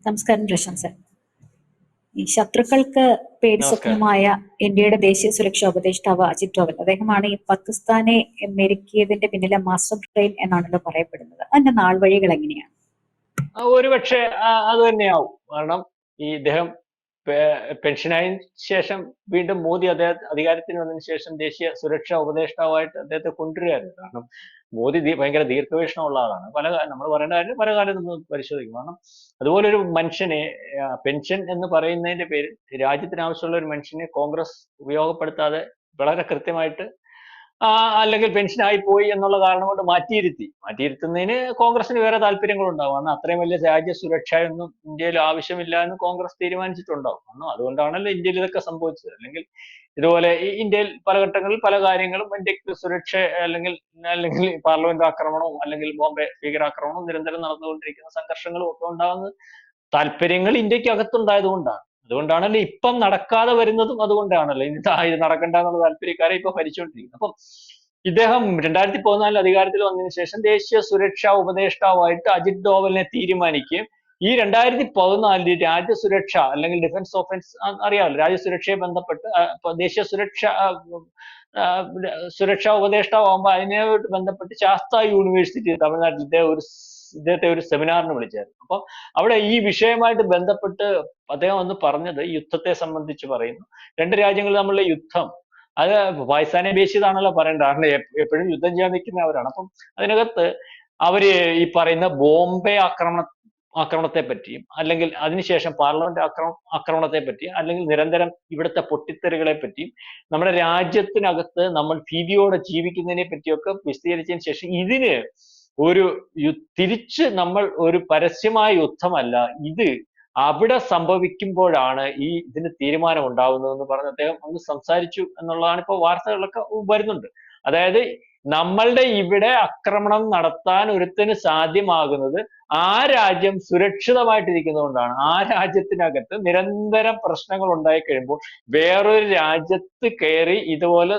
നമസ്കാരം പ്രശംസ. ഈ ശത്രുക്കൾക്ക് പേടി നമസ്കാരം. സ്വപ്നമായ ഇന്ത്യയുടെ ദേശീയ സുരക്ഷാ ഉപദേഷ്ടാവ് അജിത് ഡോവൽ, അദ്ദേഹമാണ് ഈ പാകിസ്ഥാനെ മെരുക്കിയതിന്റെ പിന്നിലെ മാസ്റ്റർ ബ്രെയിൻ എന്നാണല്ലോ പറയപ്പെടുന്നത്. അതിന്റെ നാൾവഴികൾ എങ്ങനെയാണ്? ഒരുപക്ഷെ അത് തന്നെയാവും. കാരണം ഈ ഇദ്ദേഹം പെൻഷനായ ശേഷം വീണ്ടും മോദി അധികാരത്തിന് വന്നതിന് ശേഷം ദേശീയ സുരക്ഷാ ഉപദേഷ്ടാവായിട്ട് അദ്ദേഹത്തെ കൊണ്ടുവരികയായിരുന്നു. കാരണം മോദി ഭയങ്കര ദീർഘവീക്ഷണമുള്ള ആളാണ്. നമ്മൾ പറയേണ്ട കാര്യം പല കാലം നമ്മൾ പരിശോധിക്കും. കാരണം അതുപോലൊരു മനുഷ്യനെ പെൻഷൻ എന്ന് പറയുന്നതിന്റെ പേരിൽ രാജ്യത്തിന് ആവശ്യമുള്ള ഒരു മനുഷ്യനെ കോൺഗ്രസ് ഉപയോഗപ്പെടുത്താതെ വളരെ കൃത്യമായിട്ട് അല്ലെങ്കിൽ പെൻഷനായി പോയി എന്നുള്ള കാരണം കൊണ്ട് മാറ്റിയിരുത്തുന്നതിന് കോൺഗ്രസിന് വേറെ താല്പര്യങ്ങളുണ്ടാവും. കാരണം അത്രയും വലിയ രാജ്യ സുരക്ഷയൊന്നും ഇന്ത്യയിൽ ആവശ്യമില്ല എന്ന് കോൺഗ്രസ് തീരുമാനിച്ചിട്ടുണ്ടാവും. കാരണം അതുകൊണ്ടാണല്ലോ ഇന്ത്യയിൽ ഇതൊക്കെ സംഭവിച്ചത്. അല്ലെങ്കിൽ ഇതുപോലെ ഇന്ത്യയിൽ പല ഘട്ടങ്ങളിൽ പല കാര്യങ്ങളും ഇന്ത്യക്ക് സുരക്ഷ അല്ലെങ്കിൽ അല്ലെങ്കിൽ പാർലമെന്റ് ആക്രമണവും അല്ലെങ്കിൽ ബോംബെ ഭീകരാക്രമണവും നിരന്തരം നടന്നുകൊണ്ടിരിക്കുന്ന സംഘർഷങ്ങളും ഒക്കെ ഉണ്ടാകുന്നത് താല്പര്യങ്ങൾ ഇന്ത്യക്ക് അകത്തുണ്ടായത് കൊണ്ടാണ്. അതുകൊണ്ടാണല്ലോ ഇപ്പം നടക്കാതെ വരുന്നതും അതുകൊണ്ടാണല്ലോ. ഇത് നടക്കണ്ട എന്നുള്ള താല്പര്യക്കാരെ ഇപ്പൊ ഭരിച്ചുകൊണ്ടിരിക്കുന്നത്. അപ്പം ഇദ്ദേഹം 2014 അധികാരത്തിൽ വന്നതിന് ശേഷം ദേശീയ സുരക്ഷാ ഉപദേഷ്ടാവായിട്ട് അജിത് ഡോവലിനെ തീരുമാനിക്കുകയും ഈ 2014 രാജ്യസുരക്ഷ അല്ലെങ്കിൽ ഡിഫൻസ് ഓഫൻസ് അറിയാമല്ലോ, രാജ്യസുരക്ഷയെ ബന്ധപ്പെട്ട് ദേശീയ സുരക്ഷാ ഉപദേഷ്ടാവുമ്പോൾ അതിനായിട്ട് ബന്ധപ്പെട്ട് ശാസ്ത്ര യൂണിവേഴ്സിറ്റി തമിഴ്നാട്ടിൽ ഇദ്ദേഹത്തെ ഒരു സെമിനാറിന് വിളിച്ചായിരുന്നു. അപ്പൊ അവിടെ ഈ വിഷയമായിട്ട് ബന്ധപ്പെട്ട് അദ്ദേഹം ഒന്ന് പറഞ്ഞത് യുദ്ധത്തെ സംബന്ധിച്ച് പറയുന്നു. രണ്ട് രാജ്യങ്ങൾ തമ്മിലുള്ള യുദ്ധം അത് പാകിസ്ഥാനെ ബേസ് ചെയ്താണല്ലോ പറയേണ്ടത്. കാരണം എപ്പോഴും യുദ്ധം ചെയ്യാൻ നിൽക്കുന്നവരാണ്. അപ്പം അതിനകത്ത് അവര് ഈ പറയുന്ന ബോംബെ ആക്രമണത്തെ പറ്റിയും അല്ലെങ്കിൽ അതിനുശേഷം പാർലമെന്റ് ആക്രമണത്തെ പറ്റിയും അല്ലെങ്കിൽ നിരന്തരം ഇവിടുത്തെ പൊട്ടിത്തെറികളെ പറ്റിയും നമ്മുടെ രാജ്യത്തിനകത്ത് നമ്മൾ ഭീതിയോടെ ജീവിക്കുന്നതിനെ പറ്റിയൊക്കെ വിശദീകരിച്ചതിന് ശേഷം ഇതിന് തിരിച്ച് നമ്മൾ ഒരു പരസ്യമായ യുദ്ധമല്ല, ഇത് അവിടെ സംഭവിക്കുമ്പോഴാണ് ഇതിന് തീരുമാനം ഉണ്ടാവുന്നതെന്ന് പറഞ്ഞ് അദ്ദേഹം ഒന്ന് സംസാരിച്ചു എന്നുള്ളതാണ് ഇപ്പോൾ വാർത്തകളൊക്കെ വരുന്നുണ്ട്. അതായത് നമ്മളുടെ ഇവിടെ ആക്രമണം നടത്താൻ ഒരുത്തിന് സാധ്യമാകുന്നത് ആ രാജ്യം സുരക്ഷിതമായിട്ടിരിക്കുന്നതുകൊണ്ടാണ്. ആ രാജ്യത്തിനകത്ത് നിരന്തരം പ്രശ്നങ്ങൾ ഉണ്ടായി കഴിയുമ്പോൾ വേറൊരു രാജ്യത്ത് കയറി ഇതുപോലെ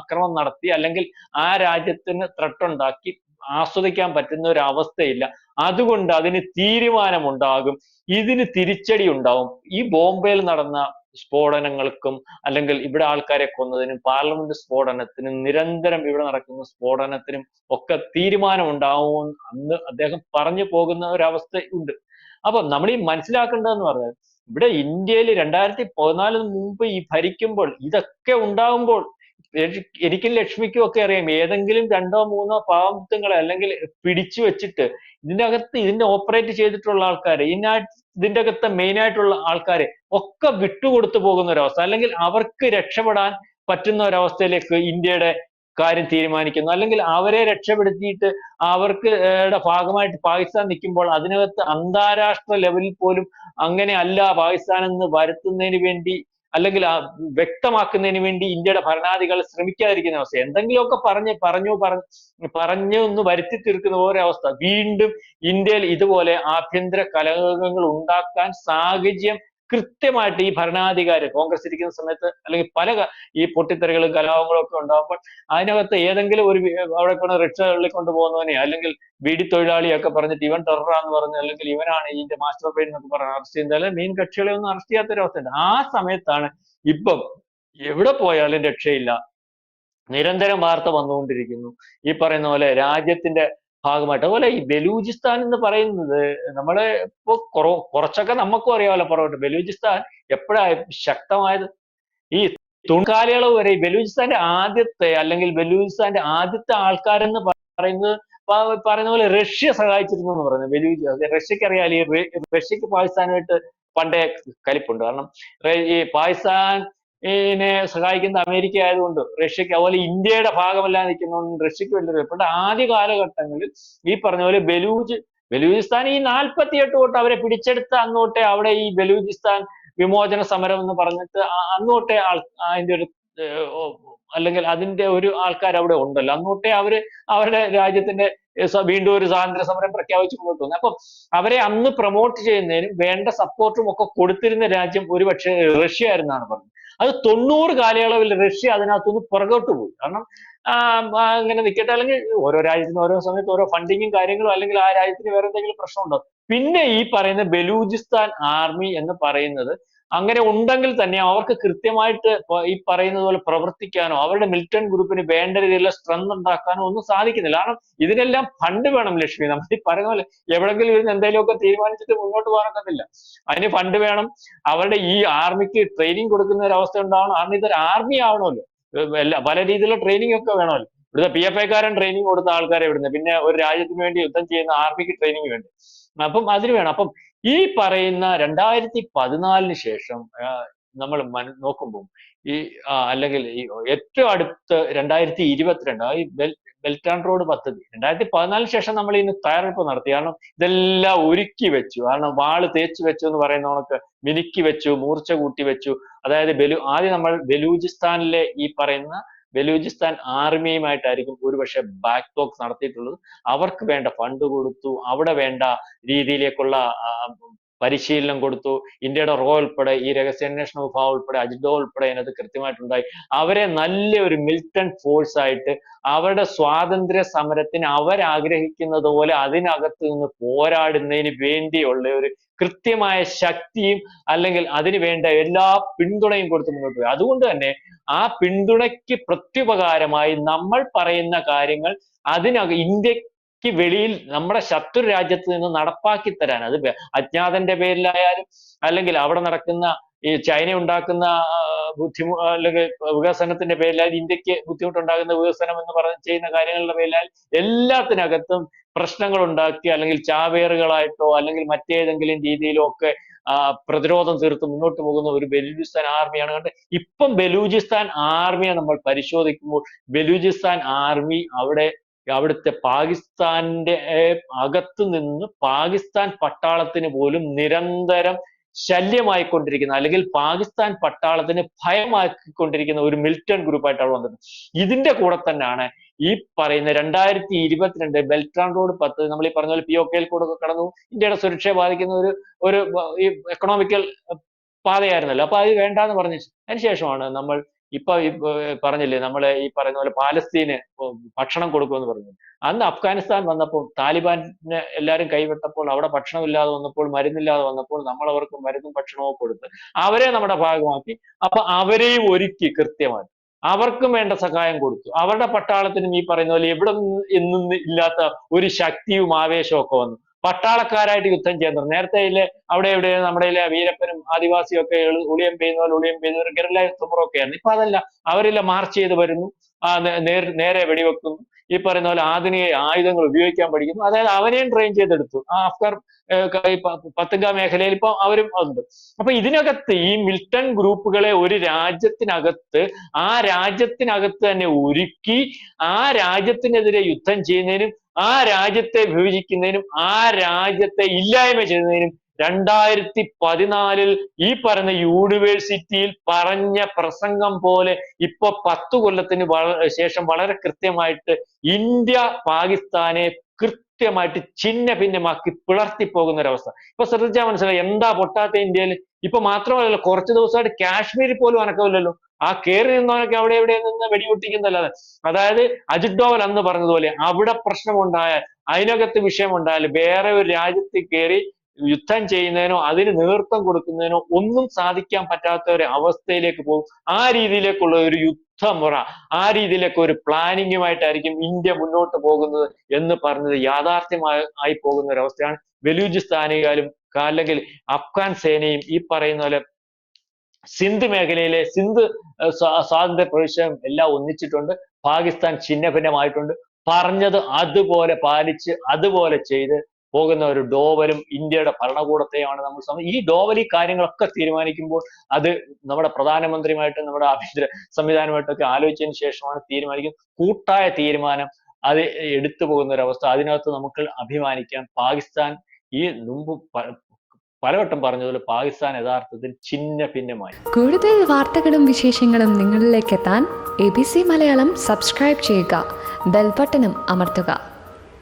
അക്രമം നടത്തി അല്ലെങ്കിൽ ആ രാജ്യത്തിന് ത്രട്ട് ഉണ്ടാക്കി ആസ്വദിക്കാൻ പറ്റുന്ന ഒരു അവസ്ഥയില്ല. അതുകൊണ്ട് അതിന് തീരുമാനമുണ്ടാകും, ഇതിന് തിരിച്ചടി ഉണ്ടാവും. ഈ ബോംബെയിൽ നടന്ന സ്ഫോടനങ്ങൾക്കും അല്ലെങ്കിൽ ഇവിടെ ആൾക്കാരെ കൊന്നതിനും പാർലമെന്റ് സ്ഫോടനത്തിനും നിരന്തരം ഇവിടെ നടക്കുന്ന സ്ഫോടനത്തിനും ഒക്കെ തീരുമാനം ഉണ്ടാവും അന്ന് അദ്ദേഹം പറഞ്ഞു പോകുന്ന ഒരവസ്ഥ ഉണ്ട്. അപ്പൊ നമ്മൾ ഈ മനസ്സിലാക്കേണ്ടതെന്ന് പറഞ്ഞാൽ ഇവിടെ ഇന്ത്യയിൽ 2014 മുമ്പ് ഈ ഭരിക്കുമ്പോൾ ഇതൊക്കെ ഉണ്ടാകുമ്പോൾ എനിക്കും ലക്ഷ്മിക്കും ഒക്കെ അറിയാം, ഏതെങ്കിലും 2-3 പാവത്തുങ്ങളെ അല്ലെങ്കിൽ പിടിച്ചു വെച്ചിട്ട് ഇതിന്റെ ഓപ്പറേറ്റ് ചെയ്തിട്ടുള്ള ആൾക്കാരെ ഇതിന്റെ അകത്ത് മെയിൻ ആയിട്ടുള്ള ആൾക്കാരെ ഒക്കെ വിട്ടുകൊടുത്തു പോകുന്ന ഒരവസ്ഥ, അല്ലെങ്കിൽ അവർക്ക് രക്ഷപ്പെടാൻ പറ്റുന്ന ഒരവസ്ഥയിലേക്ക് ഇന്ത്യയുടെ കാര്യം തീരുമാനിക്കുന്നു. അല്ലെങ്കിൽ അവരെ രക്ഷപ്പെടുത്തിയിട്ട് അവർക്ക് ഭാഗമായിട്ട് പാകിസ്ഥാൻ നിൽക്കുമ്പോൾ അതിനകത്ത് അന്താരാഷ്ട്ര ലെവലിൽ പോലും അങ്ങനെ അല്ല പാകിസ്ഥാൻ എന്ന് വരുത്തുന്നതിന് വേണ്ടി അല്ലെങ്കിൽ വ്യക്തമാക്കുന്നതിന് വേണ്ടി ഇന്ത്യയുടെ ഭരണാധികാരികൾ ശ്രമിക്കാതിരിക്കുന്ന അവസ്ഥ. എന്തെങ്കിലുമൊക്കെ പറഞ്ഞു ഒന്ന് വരുത്തി തീർക്കുന്ന ഒരവസ്ഥ. വീണ്ടും ഇന്ത്യയിൽ ഇതുപോലെ ആഭ്യന്തര കലഹങ്ങൾ ഉണ്ടാക്കാൻ സാഹചര്യം കൃത്യമായിട്ട് ഈ ഭരണാധികാരി കോൺഗ്രസ് ഇരിക്കുന്ന സമയത്ത് അല്ലെങ്കിൽ ഈ പൊട്ടിത്തെറികളും കലാപങ്ങളും ഒക്കെ ഉണ്ടാകുമ്പോൾ അതിനകത്ത് ഏതെങ്കിലും അവിടെ കൊണ്ട് റിക്ഷകളിൽ കൊണ്ടുപോകുന്നവനെ അല്ലെങ്കിൽ ബീഡി തൊഴിലാളിയൊക്കെ പറഞ്ഞിട്ട് ഇവൻ ടെററാന്ന് പറഞ്ഞ് അല്ലെങ്കിൽ ഇവനാണ് ഇതിന്റെ മാസ്റ്റർ ബ്രെയിൻ എന്നൊക്കെ പറഞ്ഞ് അറസ്റ്റ് ചെയ്യുന്നത്. അല്ലെങ്കിൽ മെയിൻ കക്ഷികളെ ഒന്നും അറസ്റ്റ് ചെയ്യാത്തൊരവസ്ഥയുണ്ട്. ആ സമയത്താണ് ഇപ്പം എവിടെ പോയാലും രക്ഷയില്ല, നിരന്തരം വാർത്ത വന്നുകൊണ്ടിരിക്കുന്നു. ഈ പറയുന്ന പോലെ രാജ്യത്തിന്റെ ഭാഗമായിട്ട്. അതുപോലെ ഈ ബലൂചിസ്ഥാൻ എന്ന് പറയുന്നത് നമ്മള് ഇപ്പൊ കുറച്ചൊക്കെ നമുക്കും അറിയാമല്ലോ പുറകോട്ട്. ബലൂചിസ്ഥാൻ എപ്പോഴാ ശക്തമായത്? ഈ കാലയളവ് വരെ ബലൂചിസ്ഥാന്റെ ആദ്യത്തെ ആൾക്കാരെന്ന് പറയുന്ന പോലെ റഷ്യ സഹായിച്ചിരുന്നു എന്ന് പറയുന്നത്. റഷ്യക്ക് അറിയാം, റഷ്യക്ക് പാകിസ്ഥാനുമായിട്ട് പണ്ടേ കലിപ്പുണ്ട്. കാരണം ഈ പാകിസ്ഥാനെ സഹായിക്കുന്ന അമേരിക്ക ആയതുകൊണ്ട് റഷ്യക്ക്, അതുപോലെ ഇന്ത്യയുടെ ഭാഗമല്ലാതെ നിൽക്കുന്നതുകൊണ്ട് റഷ്യക്ക് വലിയ ഇപ്പോഴത്തെ ആദ്യ കാലഘട്ടങ്ങളിൽ ഈ പറഞ്ഞ പോലെ ബലൂചിസ്ഥാൻ ഈ 48 തൊട്ട് അവരെ പിടിച്ചെടുത്ത അന്നോട്ടെ അവിടെ ഈ ബലൂചിസ്ഥാൻ വിമോചന സമരം എന്ന് പറഞ്ഞിട്ട് അന്നോട്ടെ അതിന്റെ ഒരു അല്ലെങ്കിൽ അതിന്റെ ഒരു ആൾക്കാർ അവിടെ ഉണ്ടല്ലോ. അന്നോട്ടെ അവരുടെ രാജ്യത്തിന്റെ വീണ്ടും ഒരു സ്വാതന്ത്ര്യ സമരം പ്രഖ്യാപിച്ചു മുന്നോട്ട് വന്നു. അപ്പം അവരെ അന്ന് പ്രൊമോട്ട് ചെയ്യുന്നതിനും വേണ്ട സപ്പോർട്ടും ഒക്കെ കൊടുത്തിരുന്ന രാജ്യം ഒരുപക്ഷെ റഷ്യ ആയിരുന്നാണ് പറഞ്ഞത്. അത് 90 കാലയളവിൽ റഷ്യ അതിനകത്തുനിന്ന് പുറകോട്ട് പോയി. കാരണം അങ്ങനെ നിൽക്കട്ടെ, അല്ലെങ്കിൽ ഓരോ രാജ്യത്തിന് ഓരോ സമയത്ത് ഓരോ ഫണ്ടിങ്ങും കാര്യങ്ങളും, അല്ലെങ്കിൽ ആ രാജ്യത്തിന് വേറെ എന്തെങ്കിലും പ്രശ്നമുണ്ടോ. പിന്നെ ഈ പറയുന്ന ബലൂചിസ്ഥാൻ ആർമി എന്ന് പറയുന്നത് അങ്ങനെ ഉണ്ടെങ്കിൽ തന്നെ അവർക്ക് കൃത്യമായിട്ട് ഈ പറയുന്നത് പോലെ പ്രവർത്തിക്കാനോ അവരുടെ മിലിറ്റന്റ് ഗ്രൂപ്പിന് വേണ്ട രീതിയിലുള്ള സ്ട്രെങ്ത് ഉണ്ടാക്കാനോ ഒന്നും സാധിക്കുന്നില്ല. കാരണം ഇതിനെല്ലാം ഫണ്ട് വേണം ലക്ഷ്മി. നമ്മൾ ഈ പറയുന്ന പോലെ എവിടെങ്കിലും ഇരുന്ന് എന്തെങ്കിലുമൊക്കെ തീരുമാനിച്ചിട്ട് മുന്നോട്ട് പോകാനൊക്കത്തില്ല. അതിന് ഫണ്ട് വേണം. അവരുടെ ഈ ആർമിക്ക് ട്രെയിനിങ് കൊടുക്കുന്ന ഒരു അവസ്ഥ ഉണ്ടാവണം. കാരണം ഇതൊരു ആർമി ആവണമല്ലോ, പല രീതിയിലുള്ള ട്രെയിനിങ് ഒക്കെ വേണമല്ലോ. ഇവിടുത്തെ PFIക്കാരൻ ട്രെയിനിങ് കൊടുത്ത ആൾക്കാരെ ഇവിടുന്ന്, പിന്നെ ഒരു രാജ്യത്തിന് വേണ്ടി യുദ്ധം ചെയ്യുന്ന ആർമിക്ക് ട്രെയിനിങ് വേണ്ടി. അപ്പം അതിന് വേണം. അപ്പം ഈ പറയുന്ന 2014 ശേഷം നമ്മൾ നോക്കുമ്പോൾ ഈ അല്ലെങ്കിൽ ഈ ഏറ്റവും അടുത്ത് 2022 ഈ ബെൽറ്റ് ആൻഡ് റോഡ് പദ്ധതി 2014 ശേഷം നമ്മൾ ഇന്ന് തയ്യാറെടുപ്പ് നടത്തി. കാരണം ഇതെല്ലാം ഒരുക്കി വെച്ചു. കാരണം വാള് തേച്ച് വെച്ചു എന്ന് പറയുന്ന കണക്ക് മിനുക്കി വെച്ചു, മൂർച്ച കൂട്ടി വെച്ചു. അതായത് ആദ്യം നമ്മൾ ബലൂചിസ്ഥാനിലെ ഈ പറയുന്ന ബലൂചിസ്ഥാൻ ആർമിയുമായിട്ടായിരിക്കും ഒരുപക്ഷെ ബാക്ക് ടോക്സ് നടത്തിയിട്ടുള്ളത്. അവർക്ക് വേണ്ട ഫണ്ട് കൊടുത്തു, അവിടെ വേണ്ട രീതിയിലേക്കുള്ള പരിശീലനം കൊടുത്തു. ഇന്ത്യയുടെ റോ ഉൾപ്പെടെ, ഈ രഹസ്യാന്വേഷണ വിഭാഗം ഉൾപ്പെടെ, അജിത് ഡോവൽ ഉൾപ്പെടെ അതിനകത്ത് കൃത്യമായിട്ടുണ്ടായി. അവരെ നല്ല ഒരു മിലിറ്റന്റ് ഫോഴ്സ് ആയിട്ട് അവരുടെ സ്വാതന്ത്ര്യ സമരത്തിന് അവരാഗ്രഹിക്കുന്നത് പോലെ അതിനകത്ത് നിന്ന് പോരാടുന്നതിന് വേണ്ടിയുള്ള ഒരു കൃത്യമായ ശക്തിയും അല്ലെങ്കിൽ അതിന് വേണ്ട എല്ലാ പിന്തുണയും കൊടുത്ത് മുന്നോട്ട് പോയി. അതുകൊണ്ട് തന്നെ ആ പിന്തുണയ്ക്ക് പ്രത്യുപകാരമായി നമ്മൾ പറയുന്ന കാര്യങ്ങൾ ഇന്ത്യക്ക് വെളിയിൽ നമ്മുടെ ശത്രു രാജ്യത്ത് നിന്ന് നടപ്പാക്കി തരാൻ, അത് അജ്ഞാതന്റെ പേരിലായാലും അല്ലെങ്കിൽ അവിടെ നടക്കുന്ന ഈ ചൈന ഉണ്ടാക്കുന്ന അല്ലെങ്കിൽ വികസനത്തിന്റെ പേരിലായാലും, ഇന്ത്യക്ക് ബുദ്ധിമുട്ടുണ്ടാകുന്ന വികസനം എന്ന് പറഞ്ഞ് ചെയ്യുന്ന കാര്യങ്ങളുടെ പേരിലായാലും എല്ലാത്തിനകത്തും പ്രശ്നങ്ങൾ ഉണ്ടാക്കി അല്ലെങ്കിൽ ചാവേറുകളായിട്ടോ അല്ലെങ്കിൽ മറ്റേതെങ്കിലും രീതിയിലോ ഒക്കെ പ്രതിരോധം തീർത്ത് മുന്നോട്ട് പോകുന്ന ഒരു ബലൂചിസ്ഥാൻ ആർമിയാണ്. കണ്ട് ഇപ്പം ബലൂചിസ്ഥാൻ ആർമിയെ നമ്മൾ പരിശോധിക്കുമ്പോൾ ബലൂചിസ്ഥാൻ ആർമി അവിടുത്തെ പാകിസ്ഥാന്റെ അകത്ത് നിന്ന് പാകിസ്ഥാൻ പട്ടാളത്തിന് പോലും നിരന്തരം ശല്യമായിക്കൊണ്ടിരിക്കുന്ന അല്ലെങ്കിൽ പാകിസ്ഥാൻ പട്ടാളത്തിന് ഭയമാക്കിക്കൊണ്ടിരിക്കുന്ന ഒരു മിലിറ്റന്റ് ഗ്രൂപ്പായിട്ട് അവിടെ വന്നത്. ഇതിന്റെ കൂടെ തന്നെയാണ് ഈ പറയുന്ന 2022 ബെൽറ്റ് ആൻഡ് റോഡ് പദ്ധതി. നമ്മൾ ഈ പറഞ്ഞ പോലെ POKയിൽ കൂടെ കടന്നു, ഇന്ത്യയുടെ സുരക്ഷയെ ബാധിക്കുന്ന ഒരു ഈ എക്കണോമിക്കൽ പാതയായിരുന്നല്ലോ. അപ്പൊ അത് വേണ്ടാന്ന് പറഞ്ഞു. അതിനുശേഷമാണ് നമ്മൾ ഇപ്പൊ പറഞ്ഞില്ലേ, നമ്മളെ ഈ പറയുന്ന പോലെ പാലസ്തീന് ഭക്ഷണം കൊടുക്കുമെന്ന് പറഞ്ഞു. അന്ന് അഫ്ഗാനിസ്ഥാൻ വന്നപ്പോൾ താലിബാനെ എല്ലാവരും കൈവിട്ടപ്പോൾ അവിടെ ഭക്ഷണമില്ലാതെ വന്നപ്പോൾ, മരുന്നില്ലാതെ വന്നപ്പോൾ നമ്മൾ അവർക്ക് മരുന്നും ഭക്ഷണവും കൊടുത്ത് അവരെ നമ്മുടെ ഭാഗമാക്കി. അപ്പൊ അവരെയും ഒരുക്കി കൃത്യമായി അവർക്കും വേണ്ട സഹായം കൊടുത്തു. അവരുടെ പട്ടാളത്തിനും ഈ പറയുന്ന പോലെ എവിടെ എന്നും ഇല്ലാത്ത ഒരു ശക്തിയും ആവേശവും ഒക്കെ വന്നു. പട്ടാളക്കാരായിട്ട് യുദ്ധം ചെയ്യാൻ തുടങ്ങി. നേരത്തെ അവിടെ നമ്മുടെ വീരപ്പനും ആദിവാസിയും ഒക്കെ ഉളിയം പെയ്യുന്ന പോലെ ഉളിയം പെയ്യുന്ന ഒരു ഗറില്ല യുദ്ധമുറൊക്കെ ആയിരുന്നു. ഇപ്പൊ അതല്ല, അവരെല്ലാം മാർച്ച് ചെയ്ത് വരുന്നു, നേരെ വെടിവെക്കുന്നു, ഈ പറയുന്ന പോലെ ആധുനിക ആയുധങ്ങൾ ഉപയോഗിക്കാൻ പഠിക്കുന്നു. അതായത് അവനെയും ട്രെയിൻ ചെയ്തെടുത്തു. അഫ്ഗാൻ പത്തുങ്ക മേഖലയിൽ ഇപ്പൊ അവരും ഉണ്ട്. അപ്പൊ ഇതിനകത്ത് ഈ മിലിറ്റന്റ് ഗ്രൂപ്പുകളെ ഒരു രാജ്യത്തിനകത്ത് ആ രാജ്യത്തിനകത്ത് തന്നെ ഒരുക്കി ആ രാജ്യത്തിനെതിരെ യുദ്ധം ചെയ്യുന്നതിനും ആ രാജ്യത്തെ വിഭജിക്കുന്നതിനും ആ രാജ്യത്തെ ഇല്ലായ്മ ചെയ്യുന്നതിനും 2014 ഈ പറഞ്ഞ യൂണിവേഴ്സിറ്റിയിൽ പറഞ്ഞ പ്രസംഗം പോലെ ഇപ്പൊ 10 കൊല്ലത്തിന് ശേഷം വളരെ കൃത്യമായിട്ട് ഇന്ത്യ പാകിസ്ഥാനെ കൃത്യമായിട്ട് ഛിന്ന ഭിന്നമാക്കി പിളർത്തി പോകുന്ന ഒരവസ്ഥ. ഇപ്പൊ ശ്രദ്ധിച്ചാൽ മനസ്സിലായി എന്താ പൊട്ടാത്ത ഇന്ത്യയിൽ. ഇപ്പൊ മാത്രമല്ല, കുറച്ച് ദിവസമായിട്ട് കാശ്മീരിൽ പോലും അനക്കമില്ലല്ലോ. ആ കയറി നിന്നവനൊക്കെ അവിടെ എവിടെ നിന്ന് വെടിപൊട്ടിക്കുന്നല്ലാതെ. അതായത് അജിത് ഡോവൽ അന്ന് പറഞ്ഞതുപോലെ അവിടെ പ്രശ്നമുണ്ടായാൽ, അതിനകത്ത് വിഷയമുണ്ടായാൽ വേറെ ഒരു രാജ്യത്ത് കയറി യുദ്ധം ചെയ്യുന്നതിനോ അതിന് നേതൃത്വം കൊടുക്കുന്നതിനോ ഒന്നും സാധിക്കാൻ പറ്റാത്ത ഒരു അവസ്ഥയിലേക്ക് പോകും. ആ രീതിയിലേക്കുള്ള ഒരു യുദ്ധമുറ, ആ രീതിയിലേക്ക് ഒരു പ്ലാനിങ്ങുമായിട്ടായിരിക്കും ഇന്ത്യ മുന്നോട്ട് പോകുന്നത് എന്ന് പറഞ്ഞത് യാഥാർത്ഥ്യമായി പോകുന്ന ഒരു അവസ്ഥയാണ്. ബലൂചിസ്ഥാനികളും അല്ലെങ്കിൽ അഫ്ഗാൻ സേനയും ഈ പറയുന്ന പോലെ സിന്ധ് മേഖലയിലെ സ്വാതന്ത്ര്യ പ്രവിശ്യം എല്ലാം ഒന്നിച്ചിട്ടുണ്ട്. പാകിസ്ഥാൻ ഛിന്നഭിന്നമായിട്ടുണ്ട്. പറഞ്ഞത് അതുപോലെ പാലിച്ച് അതുപോലെ ചെയ്ത് പോകുന്ന ഒരു ഡോവലും ഇന്ത്യയുടെ ഭരണകൂടത്തെയാണ് നമ്മൾ ഈ ഡോവൽ ഈ കാര്യങ്ങളൊക്കെ തീരുമാനിക്കുമ്പോൾ അത് നമ്മുടെ പ്രധാനമന്ത്രിയുമായിട്ടും നമ്മുടെ ആഭ്യന്തര സംവിധാനമായിട്ടൊക്കെ ആലോചിച്ചതിന് ശേഷമാണ് തീരുമാനിക്കുന്നത്. കൂട്ടായ തീരുമാനം അത് എടുത്തു പോകുന്ന ഒരു അവസ്ഥ. അതിനകത്ത് നമുക്ക് അഭിമാനിക്കാം. പാകിസ്ഥാൻ ഈ മുമ്പ് പലവട്ടം പറഞ്ഞതുപോലെ പാകിസ്ഥാൻ യഥാർത്ഥത്തിൽ ഛിന്ന ഭിന്നമായി. കൂടുതൽ വാർത്തകളും വിശേഷങ്ങളും നിങ്ങളിലേക്ക് എത്താൻ ABC മലയാളം സബ്സ്ക്രൈബ് ചെയ്യുക, ബെൽ ബട്ടണും അമർത്തുക.